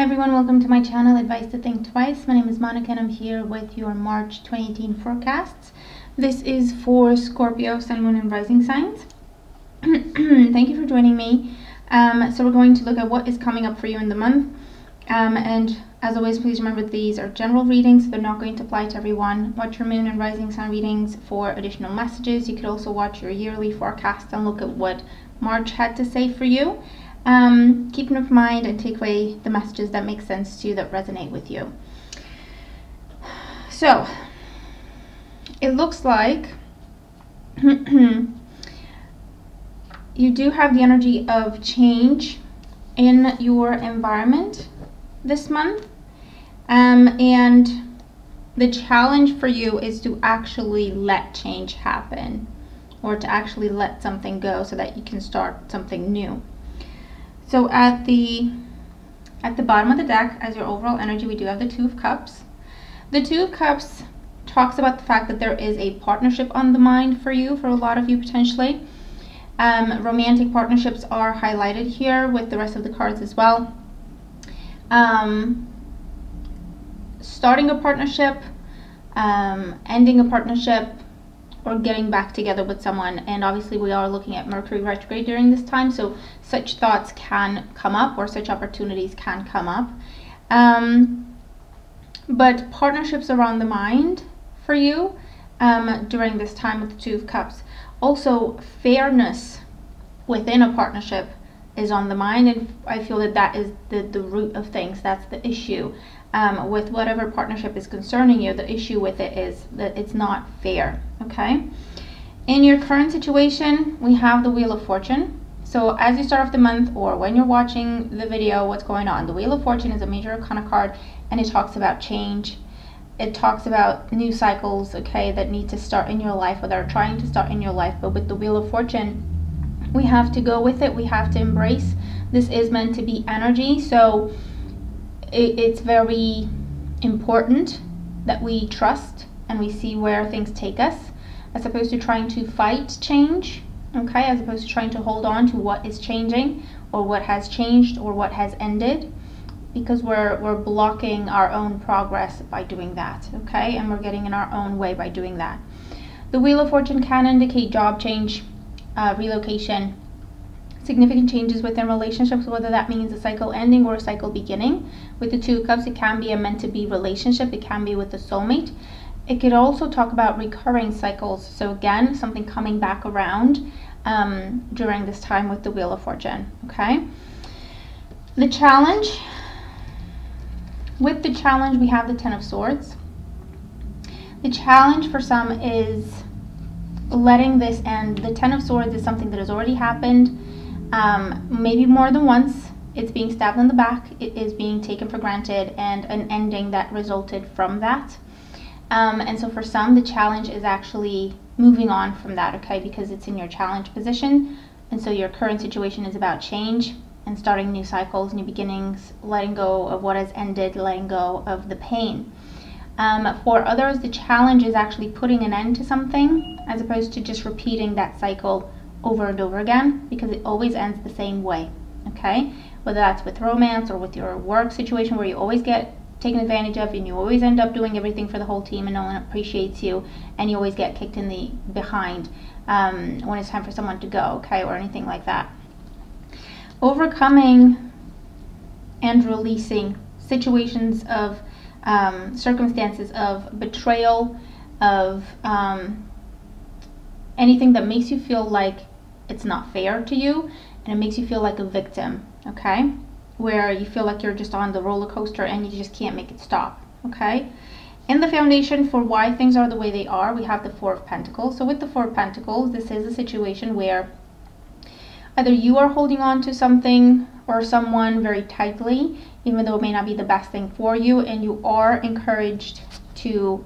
Hi everyone, welcome to my channel, Advice to Think Twice. My name is Monica and I'm here with your March 2018 forecasts. This is for Scorpio, Sun, Moon, and Rising signs. Thank you for joining me. So we're going to look at what is coming up for you in the month. And as always, please remember these are general readings. They're not going to apply to everyone. Watch your Moon and Rising sign readings for additional messages. You could also watch your yearly forecast and look at what March had to say for you. Keep an open mind and take away the messages that make sense to you, that resonate with you. So it looks like you do have the energy of change in your environment this month, and the challenge for you is to actually let change happen, or to actually let something go so that you can start something new. So at the bottom of the deck, as your overall energy, we do have the Two of Cups. The Two of Cups talks about the fact that there is a partnership on the mind for you, for a lot of you potentially. Romantic partnerships are highlighted here with the rest of the cards as well. Starting a partnership, ending a partnership, or getting back together with someone. And obviously we are looking at Mercury retrograde during this time, so such thoughts can come up, or such opportunities can come up. But partnerships are on the mind for you during this time with the Two of Cups. Also, fairness within a partnership is on the mind, and I feel that that is the root of things. That's the issue with whatever partnership is concerning you. The issue with it is that it's not fair. Okay, in your current situation, we have the Wheel of Fortune. So as you start off the month, or when you're watching the video, what's going on? The Wheel of Fortune is a major arcana card, and it talks about change. It talks about new cycles, okay, that need to start in your life, or that are trying to start in your life. But with the Wheel of Fortune, we have to go with it. We have to embrace. This is meant to be energy, so it's very important that we trust and we see where things take us, as opposed to trying to fight change, okay, as opposed to trying to hold on to what is changing, or what has changed, or what has ended, because we're blocking our own progress by doing that, okay, and we're getting in our own way by doing that. The Wheel of Fortune can indicate job change, relocation, significant changes within relationships, whether that means a cycle ending or a cycle beginning. With the Two of Cups, it can be a meant to be relationship. It can be with a soulmate. It could also talk about recurring cycles. So again, something coming back around during this time with the Wheel of Fortune. Okay. The challenge. With the challenge, we have the Ten of Swords. The challenge for some is letting this end. The Ten of Swords is something that has already happened, maybe more than once. It's being stabbed in the back. It is being taken for granted, and an ending that resulted from that. And so for some, the challenge is actually moving on from that, okay, because it's in your challenge position. And so your current situation is about change and starting new cycles, new beginnings, letting go of what has ended, letting go of the pain. For others, the challenge is actually putting an end to something, as opposed to just repeating that cycle over and over again, because it always ends the same way, okay? Whether that's with romance or with your work situation, where you always get taken advantage of, and you always end up doing everything for the whole team and no one appreciates you, and you always get kicked in the behind when it's time for someone to go, okay, or anything like that. Overcoming and releasing situations of circumstances of betrayal, of anything that makes you feel like it's not fair to you, and it makes you feel like a victim, okay, where you feel like you're just on the roller coaster and you just can't make it stop, okay. In the foundation for why things are the way they are, we have the Four of Pentacles. So with the Four of Pentacles, this is a situation where either you are holding on to something or someone very tightly, even though it may not be the best thing for you, and you are encouraged to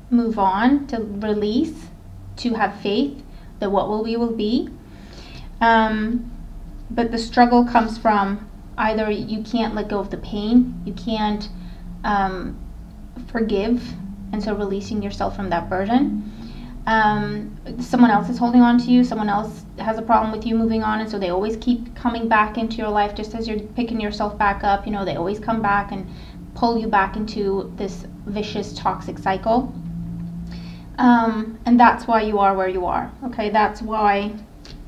move on, to release, to have faith that what will be. But the struggle comes from either you can't let go of the pain, you can't forgive, and so releasing yourself from that burden. Someone else is holding on to you, someone else has a problem with you moving on, and so they always keep coming back into your life just as you're picking yourself back up. You know, they always come back and pull you back into this vicious, toxic cycle. And that's why you are where you are, okay? That's why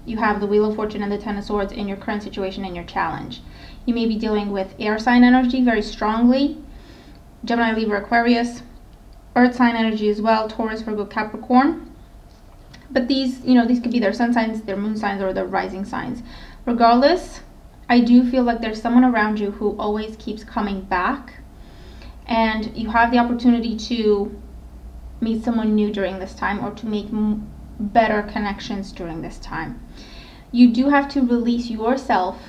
you have the Wheel of Fortune and the Ten of Swords in your current situation and your challenge. You may be dealing with air sign energy very strongly, Gemini, Libra, Aquarius, earth sign energy as well, Taurus, Virgo, Capricorn. But these, you know, these could be their sun signs, their moon signs, or their rising signs. Regardless, I do feel like there's someone around you who always keeps coming back, and you have the opportunity to meet someone new during this time, or to make better connections during this time. You do have to release yourself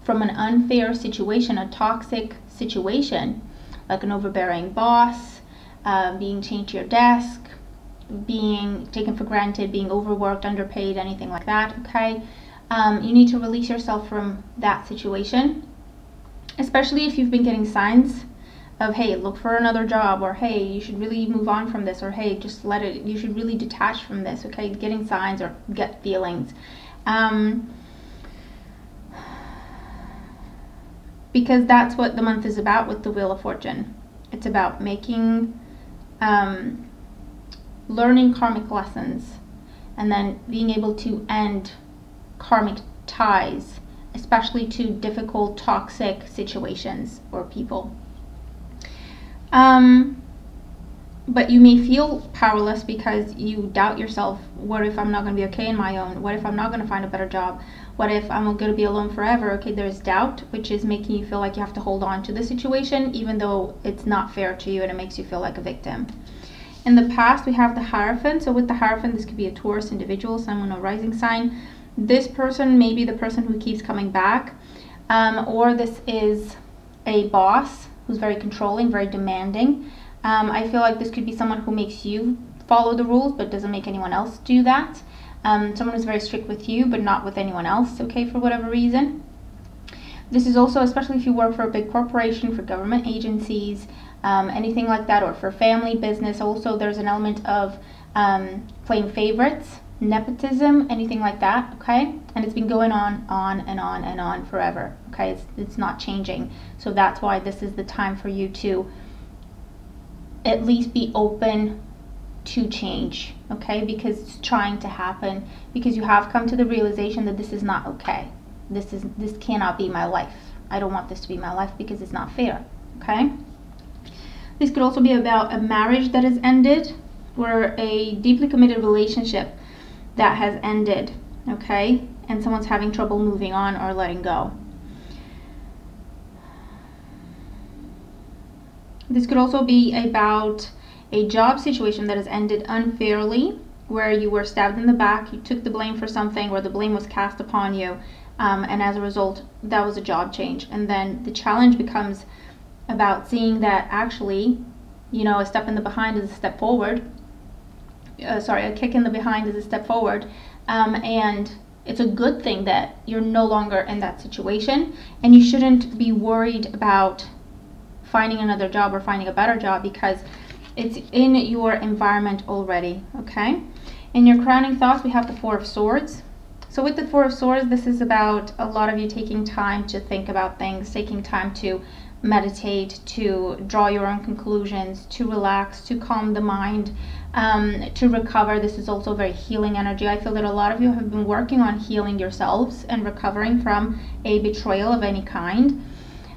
from an unfair situation, a toxic situation, like an overbearing boss, being chained to your desk, being taken for granted, being overworked, underpaid, anything like that, okay? You need to release yourself from that situation, especially if you've been getting signs of, hey, look for another job, or hey, you should really move on from this, or hey, just let it, you should really detach from this, okay? Getting signs or gut feelings. Because that's what the month is about with the Wheel of Fortune. It's about making, learning karmic lessons, and then being able to end karmic ties, especially to difficult, toxic situations or people. But you may feel powerless because you doubt yourself. What if I'm not going to be okay in my own? What if I'm not going to find a better job? What if I'm going to be alone forever? Okay, there's doubt, which is making you feel like you have to hold on to the situation, even though it's not fair to you, and it makes you feel like a victim. In the past, we have the Hierophant. So with the Hierophant, this could be a Taurus individual, someone with a rising sign. This person may be the person who keeps coming back, or this is a boss who's very controlling, very demanding. I feel like this could be someone who makes you follow the rules but doesn't make anyone else do that. Someone who's very strict with you but not with anyone else, okay, for whatever reason. This is also, especially if you work for a big corporation, for government agencies, anything like that, or for family business. Also, there's an element of playing favorites, nepotism, anything like that, okay? And it's been going on and on and on forever, okay? It's not changing. So that's why this is the time for you to at least be open to change, okay? Because it's trying to happen, because you have come to the realization that this is not okay. This cannot be my life. I don't want this to be my life because it's not fair, okay? This could also be about a marriage that has ended, or a deeply committed relationship that has ended, okay? And someone's having trouble moving on or letting go. This could also be about a job situation that has ended unfairly, where you were stabbed in the back, you took the blame for something, or the blame was cast upon you, and as a result, that was a job change. And then the challenge becomes about seeing that actually, you know, a step in the behind is a step forward. A kick in the behind is a step forward, and it's a good thing that you're no longer in that situation, and you shouldn't be worried about finding another job or finding a better job, because it's in your environment already, okay? In your crowning thoughts, we have the Four of Swords. So with the Four of Swords, this is about a lot of you taking time to think about things, taking time to meditate, to draw your own conclusions, to relax, to calm the mind, to recover. This is also very healing energy. I feel that a lot of you have been working on healing yourselves and recovering from a betrayal of any kind.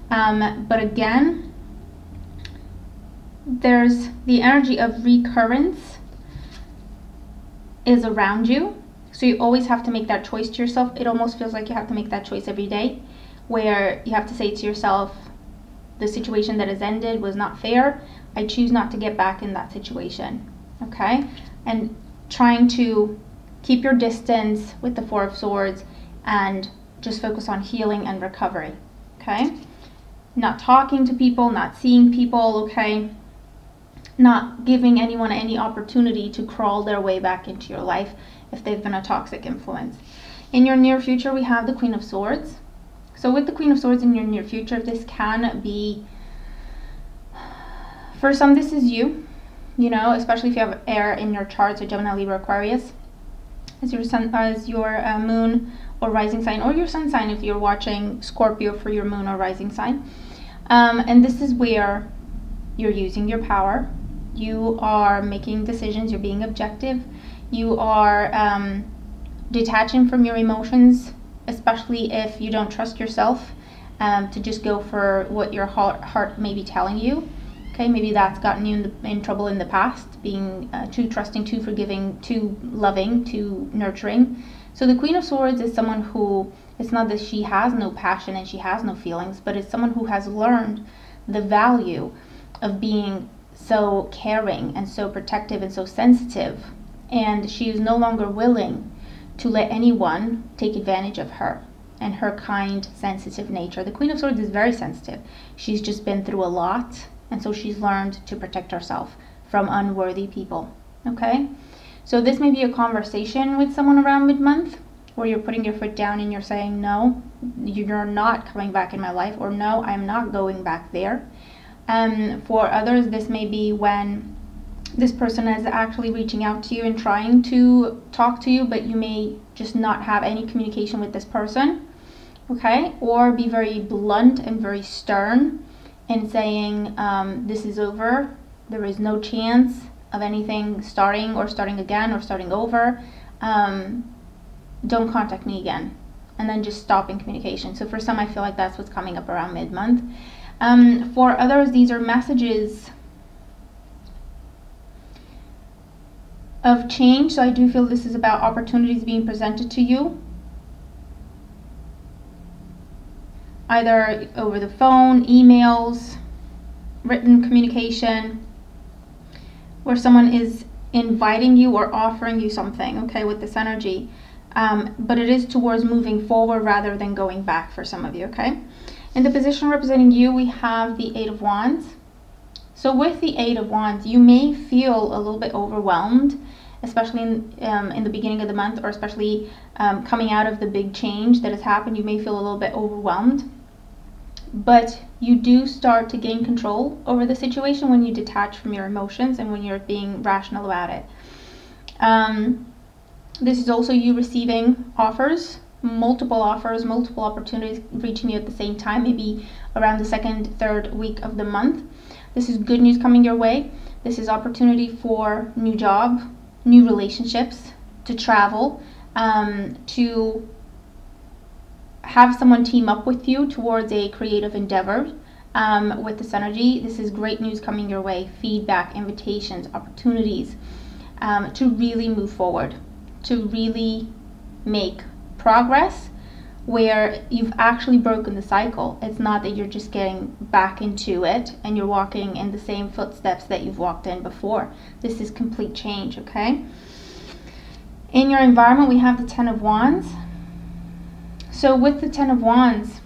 But again, there's the energy of recurrence is around you. So you always have to make that choice to yourself. It almost feels like you have to make that choice every day, where you have to say to yourself, the situation that has ended was not fair. I choose not to get back in that situation, okay? And trying to keep your distance with the Four of Swords and just focus on healing and recovery, okay? Not talking to people, not seeing people, okay? Not giving anyone any opportunity to crawl their way back into your life if they've been a toxic influence. In your near future, we have the Queen of Swords. So with the Queen of Swords in your near future, this can be, for some, this is you. you know, especially if you have air in your chart, so Gemini, Libra, Aquarius as your sun, as your moon or rising sign, or your sun sign if you're watching Scorpio for your moon or rising sign. And this is where you're using your power. You are making decisions, you're being objective, you are detaching from your emotions, especially if you don't trust yourself, to just go for what your heart may be telling you. Okay, maybe that's gotten you in trouble in the past, being too trusting, too forgiving, too loving, too nurturing. So the Queen of Swords is someone who, it's not that she has no passion and she has no feelings, but it's someone who has learned the value of being so caring and so protective and so sensitive. And she is no longer willing to let anyone take advantage of her and her kind, sensitive nature. The Queen of Swords is very sensitive. She's just been through a lot. And so she's learned to protect herself from unworthy people, okay? So this may be a conversation with someone around mid-month where you're putting your foot down and you're saying, no, you're not coming back in my life, or no, I'm not going back there. For others, this may be when this person is actually reaching out to you and trying to talk to you, but you may just not have any communication with this person, okay? Or be very blunt and very stern and saying, this is over, there is no chance of anything starting or starting again or starting over, don't contact me again, and then just stopping communication. So for some, I feel like that's what's coming up around mid-month. For others, these are messages of change. So I do feel this is about opportunities being presented to you, either over the phone, emails, written communication, where someone is inviting you or offering you something, okay, with this energy. But it is towards moving forward rather than going back for some of you, okay? In the position representing you, we have the Eight of Wands. So with the Eight of Wands, you may feel a little bit overwhelmed, especially in the beginning of the month, or especially coming out of the big change that has happened. You may feel a little bit overwhelmed. But you do start to gain control over the situation when you detach from your emotions and when you're being rational about it. This is also you receiving offers, multiple opportunities reaching you at the same time, maybe around the second, third week of the month. This is good news coming your way. This is opportunity for new job, new relationships, to travel, to have someone team up with you towards a creative endeavor. With this energy, this is great news coming your way, feedback, invitations, opportunities, to really move forward, to really make progress where you've actually broken the cycle. It's not that you're just getting back into it and you're walking in the same footsteps that you've walked in before. This is complete change, okay? In your environment, we have the Ten of Wands. So with the Ten of Wands,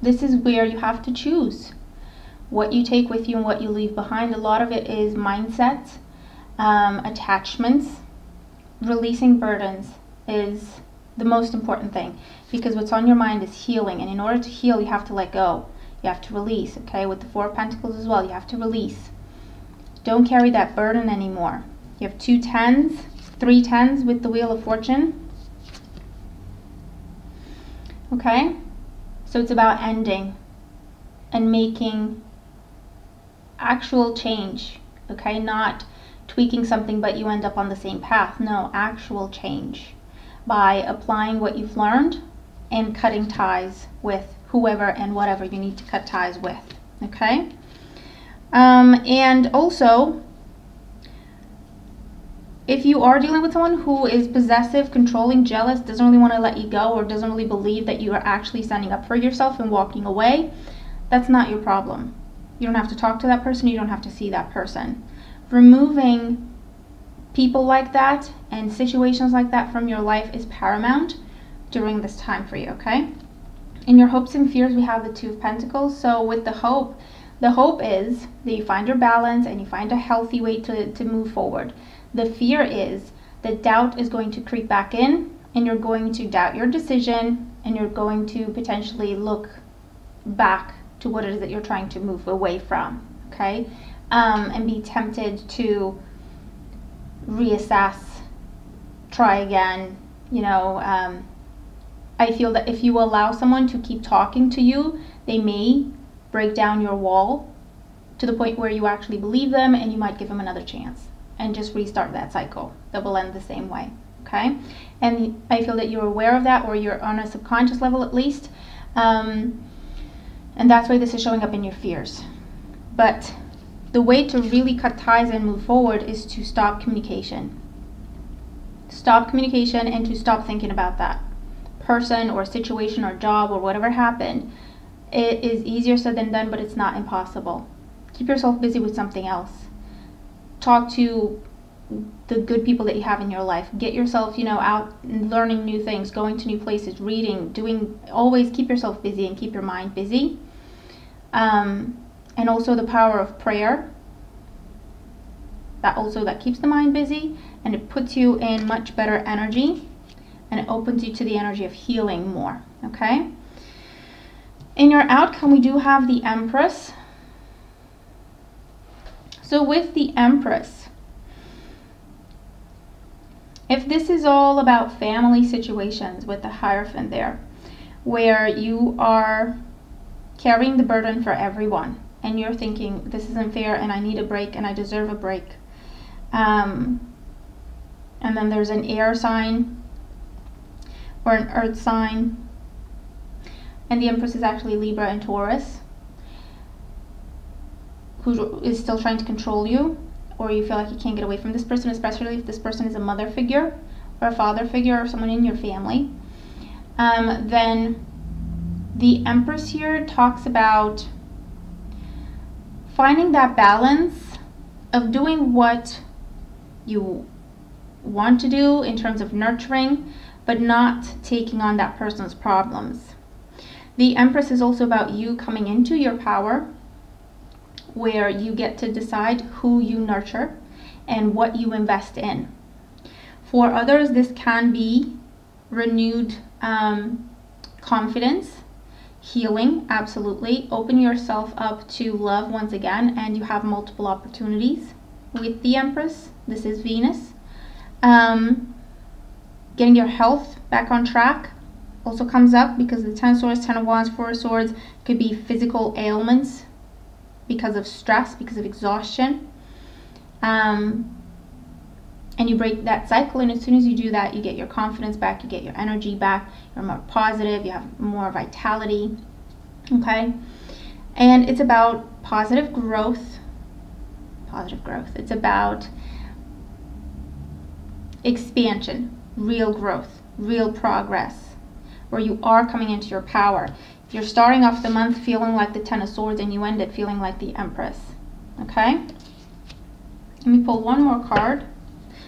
this is where you have to choose what you take with you and what you leave behind. A lot of it is mindset, attachments. Releasing burdens is the most important thing, because what's on your mind is healing, and in order to heal, you have to let go. You have to release, okay? With the Four of Pentacles as well, you have to release. Don't carry that burden anymore. You have 2 tens, 3 tens with the Wheel of Fortune. Okay? So it's about ending and making actual change, okay? Not tweaking something but you end up on the same path. No, actual change by applying what you've learned and cutting ties with whoever and whatever you need to cut ties with, okay? And also, if you are dealing with someone who is possessive, controlling, jealous, doesn't really want to let you go, or doesn't really believe that you are actually standing up for yourself and walking away, that's not your problem. You don't have to talk to that person. You don't have to see that person. Removing people like that and situations like that from your life is paramount during this time for you, okay? In your hopes and fears, we have the Two of Pentacles. So with the hope is that you find your balance and you find a healthy way to move forward. The fear is that doubt is going to creep back in, and you're going to doubt your decision, and you're going to potentially look back to what it is that you're trying to move away from, okay? and be tempted to reassess, try again. You know, I feel that if you allow someone to keep talking to you, they may break down your wall to the point where you actually believe them, and you might give them another chance and just restart that cycle that will end the same way. Okay, and I feel that you're aware of that, or you're on a subconscious level at least, and that's why this is showing up in your fears. But the way to really cut ties and move forward is to stop communication. Stop communication and to stop thinking about that person or situation or job or whatever happened. It is easier said than done, but it's not impossible. Keep yourself busy with something else. Talk to the good people that you have in your life. Get yourself, you know, out and learning new things, going to new places, reading, doing, always keep yourself busy and keep your mind busy. And also the power of prayer. That keeps the mind busy, and it puts you in much better energy, and it opens you to the energy of healing more. Okay? In your outcome, we do have the Empress. So with the Empress, if this is all about family situations with the Hierophant there, where you are carrying the burden for everyone, and you're thinking, this isn't fair, and I need a break, and I deserve a break. And then there's an air sign or an earth sign, and the Empress is actually Libra and Taurus, who is still trying to control you, or you feel like you can't get away from this person, especially if this person is a mother figure or a father figure or someone in your family. Then the Empress here talks about finding that balance of doing what you want to do in terms of nurturing, but not taking on that person's problems. The Empress is also about you coming into your power, where you get to decide who you nurture and what you invest in. For others, this can be renewed confidence, healing, absolutely. Open yourself up to love once again, and you have multiple opportunities with the Empress. This is Venus. Getting your health back on track also comes up, because the 10 of Swords, 10 of Wands, 4 of Swords could be physical ailments because of stress, because of exhaustion. And you break that cycle, and as soon as you do that, you get your confidence back, you get your energy back, you're more positive, you have more vitality. Okay? And it's about positive growth. Positive growth. It's about expansion, real growth, real progress, where you are coming into your power. If you're starting off the month feeling like the 10 of Swords, and you end it feeling like the Empress. Okay? Let me pull one more card.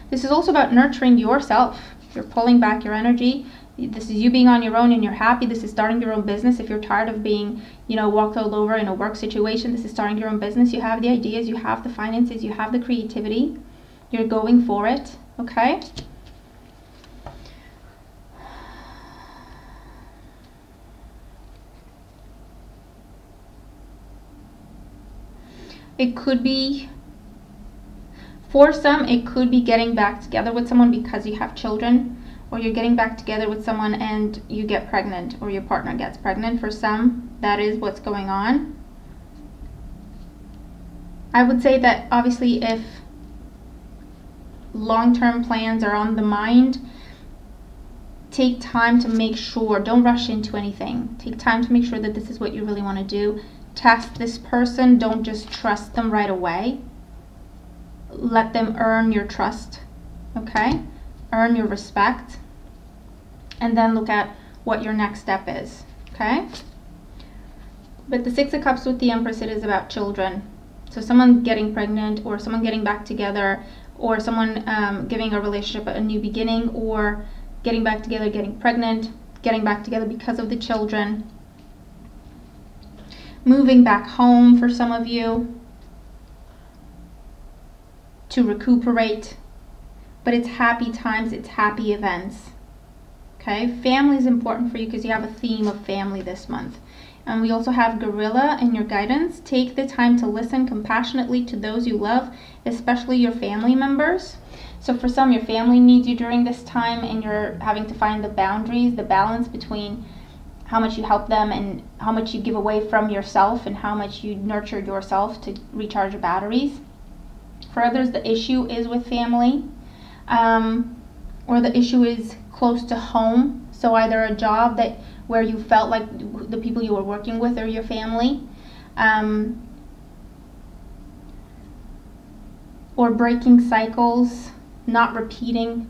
This is also about nurturing yourself. You're pulling back your energy. This is you being on your own and you're happy. This is starting your own business. If you're tired of being, you know, walked all over in a work situation, this is starting your own business. You have the ideas, you have the finances, you have the creativity. You're going for it. Okay? It could be, for some, it could be getting back together with someone because you have children, or you're getting back together with someone and you get pregnant, or your partner gets pregnant. For some, that is what's going on. I would say that obviously if long-term plans are on the mind, take time to make sure, don't rush into anything. Take time to make sure that this is what you really want to do. Test this person, don't just trust them right away. Let them earn your trust, okay? Earn your respect, and then look at what your next step is, okay? But the 6 of Cups with the Empress, it is about children. So someone getting pregnant, or someone getting back together, or someone giving a relationship a new beginning, or getting back together, getting pregnant, getting back together because of the children. Moving back home for some of you to recuperate, but it's happy times, it's happy events. Okay, family is important for you because you have a theme of family this month. And we also have Gorilla in your guidance. Take the time to listen compassionately to those you love, especially your family members. So for some, your family needs you during this time, and you're having to find the boundaries, the balance between how much you help them and how much you give away from yourself and how much you nurture yourself to recharge your batteries. For others, the issue is with family, or the issue is close to home. So either a job where you felt like the people you were working with are your family, or breaking cycles, not repeating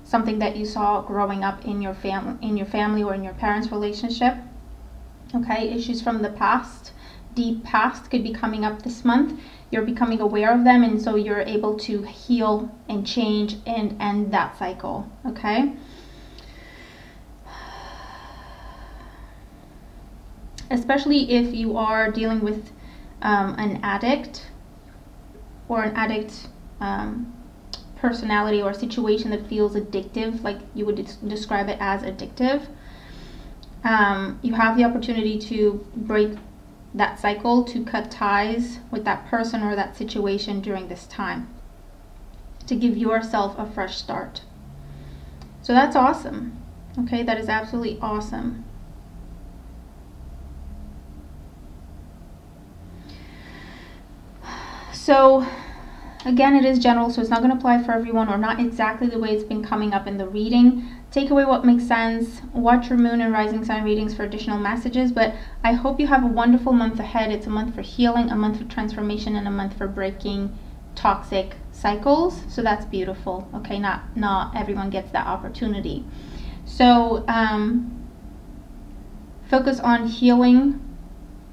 something that you saw growing up in your family or in your parents' relationship. Okay, issues from the past, deep past, could be coming up this month. You're becoming aware of them, and so you're able to heal and change and end that cycle. Okay. Especially if you are dealing with an addict, or an addict personality or situation that feels addictive, like you would describe it as addictive. You have the opportunity to break that cycle, to cut ties with that person or that situation during this time, to give yourself a fresh start. So that's awesome. Okay, that is absolutely awesome. So again, it is general, so it's not going to apply for everyone, or not exactly the way it's been coming up in the reading. Take away what makes sense. Watch your moon and rising sign readings for additional messages, but I hope you have a wonderful month ahead. It's a month for healing, a month for transformation, and a month for breaking toxic cycles. So that's beautiful. Okay, not everyone gets that opportunity. So focus on healing,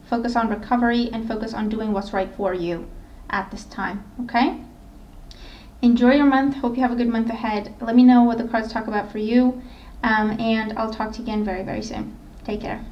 focus on recovery, and focus on doing what's right for you at this time. Okay, enjoy your month. Hope you have a good month ahead. Let me know what the cards talk about for you, and I'll talk to you again very, very soon. Take care.